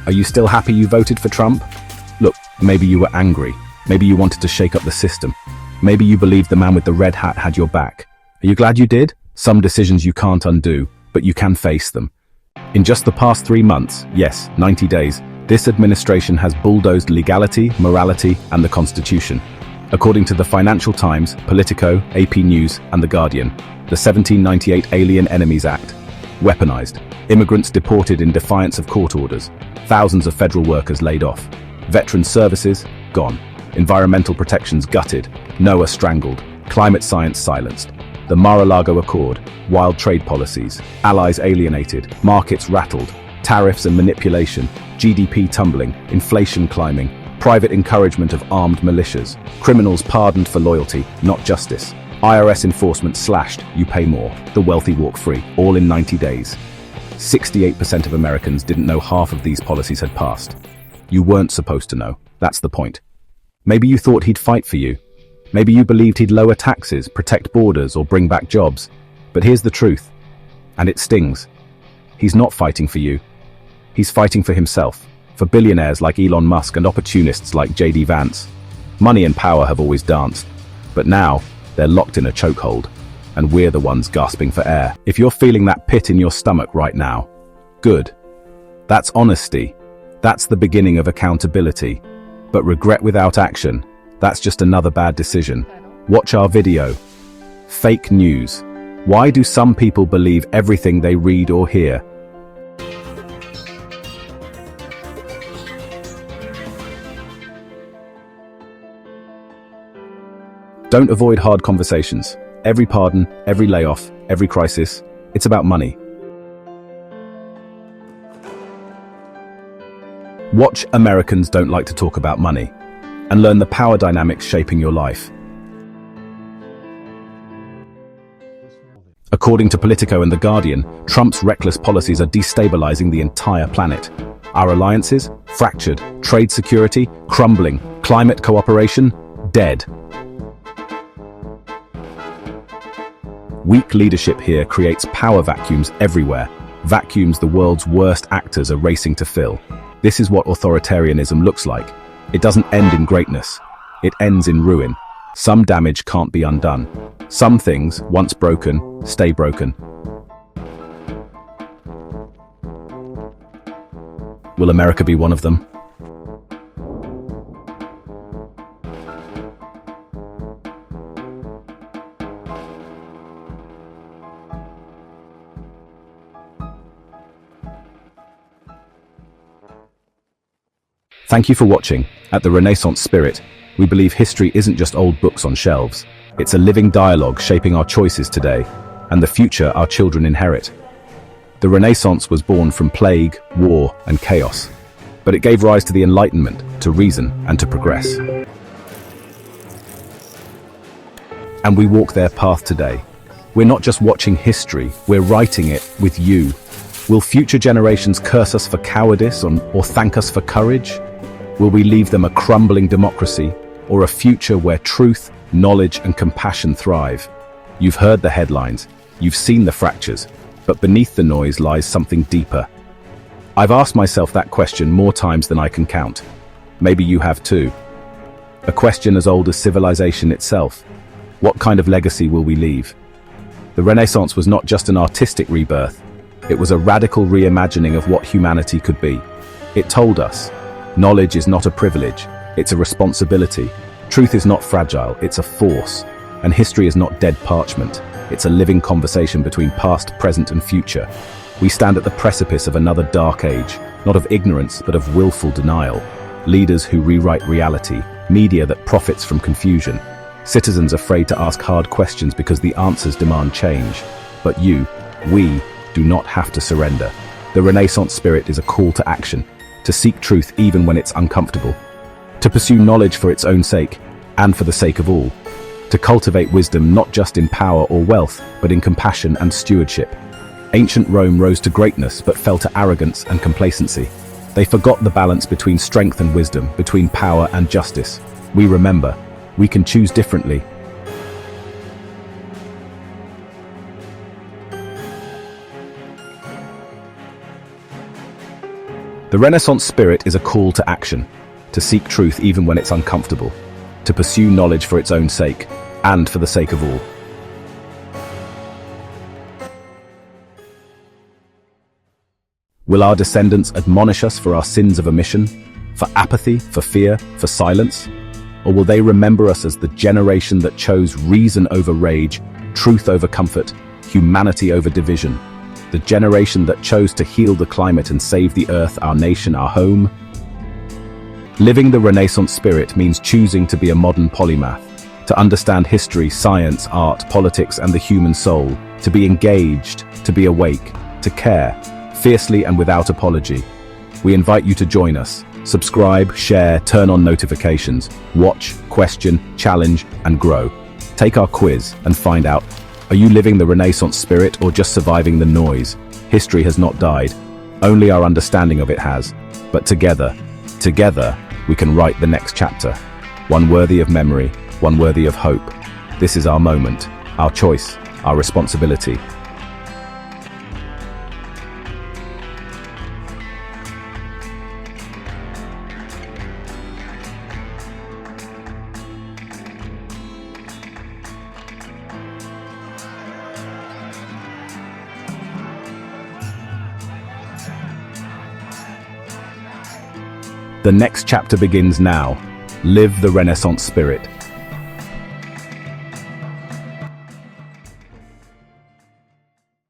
Are you still happy you voted for Trump? Look, maybe you were angry. Maybe you wanted to shake up the system. Maybe you believed the man with the red hat had your back. Are you glad you did? Some decisions you can't undo, but you can face them. In just the past 3 months, yes, 90 days, this administration has bulldozed legality, morality, and the Constitution. According to the Financial Times, Politico, AP News, and The Guardian, the 1798 Alien Enemies Act, weaponized, immigrants deported in defiance of court orders, thousands of federal workers laid off, veterans services, gone, environmental protections gutted, NOAA strangled, climate science silenced, the Mar-a-Lago Accord, wild trade policies, allies alienated, markets rattled, tariffs and manipulation, GDP tumbling, inflation climbing, private encouragement of armed militias, criminals pardoned for loyalty, not justice, IRS enforcement slashed, you pay more, the wealthy walk free, all in 90 days. 68% of Americans didn't know half of these policies had passed. You weren't supposed to know, that's the point. Maybe you thought he'd fight for you. Maybe you believed he'd lower taxes, protect borders, or bring back jobs. But here's the truth, and it stings. He's not fighting for you. He's fighting for himself, for billionaires like Elon Musk and opportunists like J.D. Vance. Money and power have always danced, but now they're locked in a chokehold, and we're the ones gasping for air. If you're feeling that pit in your stomach right now, good. That's honesty. That's the beginning of accountability. But regret without action, that's just another bad decision. Watch our video. Fake news. Why do some people believe everything they read or hear? Don't avoid hard conversations. Every pardon, every layoff, every crisis, it's about money. Watch Americans Don't Like to Talk About Money and learn the power dynamics shaping your life. According to Politico and The Guardian, Trump's reckless policies are destabilizing the entire planet. Our alliances, fractured, trade security, crumbling, climate cooperation, dead. Weak leadership here creates power vacuums everywhere, vacuums the world's worst actors are racing to fill. This is what authoritarianism looks like. It doesn't end in greatness. It ends in ruin. Some damage can't be undone. Some things, once broken, stay broken. Will America be one of them? Thank you for watching. At the Renaissance Spirit, we believe history isn't just old books on shelves. It's a living dialogue shaping our choices today and the future our children inherit. The Renaissance was born from plague, war, and chaos, but it gave rise to the Enlightenment, to reason, and to progress. And we walk their path today. We're not just watching history, we're writing it with you. Will future generations curse us for cowardice or thank us for courage? Will we leave them a crumbling democracy or a future where truth, knowledge, and compassion thrive? You've heard the headlines, you've seen the fractures, but beneath the noise lies something deeper. I've asked myself that question more times than I can count. Maybe you have too. A question as old as civilization itself. What kind of legacy will we leave? The Renaissance was not just an artistic rebirth. It was a radical reimagining of what humanity could be. It told us, knowledge is not a privilege, it's a responsibility. Truth is not fragile, it's a force. And history is not dead parchment, it's a living conversation between past, present, and future. We stand at the precipice of another dark age, not of ignorance, but of willful denial. Leaders who rewrite reality, media that profits from confusion, citizens afraid to ask hard questions because the answers demand change. But we do not have to surrender. The Renaissance spirit is a call to action, to seek truth even when it's uncomfortable, to pursue knowledge for its own sake and for the sake of all, to cultivate wisdom not just in power or wealth, but in compassion and stewardship. Ancient Rome rose to greatness but fell to arrogance and complacency. They forgot the balance between strength and wisdom, between power and justice. We remember, we can choose differently. The Renaissance spirit is a call to action, to seek truth even when it's uncomfortable, to pursue knowledge for its own sake, and for the sake of all. Will our descendants admonish us for our sins of omission, for apathy, for fear, for silence? Or will they remember us as the generation that chose reason over rage, truth over comfort, humanity over division? The generation that chose to heal the climate and save the earth, our nation, our home? Living the Renaissance spirit means choosing to be a modern polymath, to understand history, science, art, politics, and the human soul, to be engaged, to be awake, to care, fiercely and without apology. We invite you to join us. Subscribe, share, turn on notifications, watch, question, challenge, and grow. Take our quiz and find out, are you living the Renaissance spirit or just surviving the noise? History has not died. Only our understanding of it has. But together, we can write the next chapter. One worthy of memory, one worthy of hope. This is our moment, our choice, our responsibility. The next chapter begins now. Live the Renaissance spirit.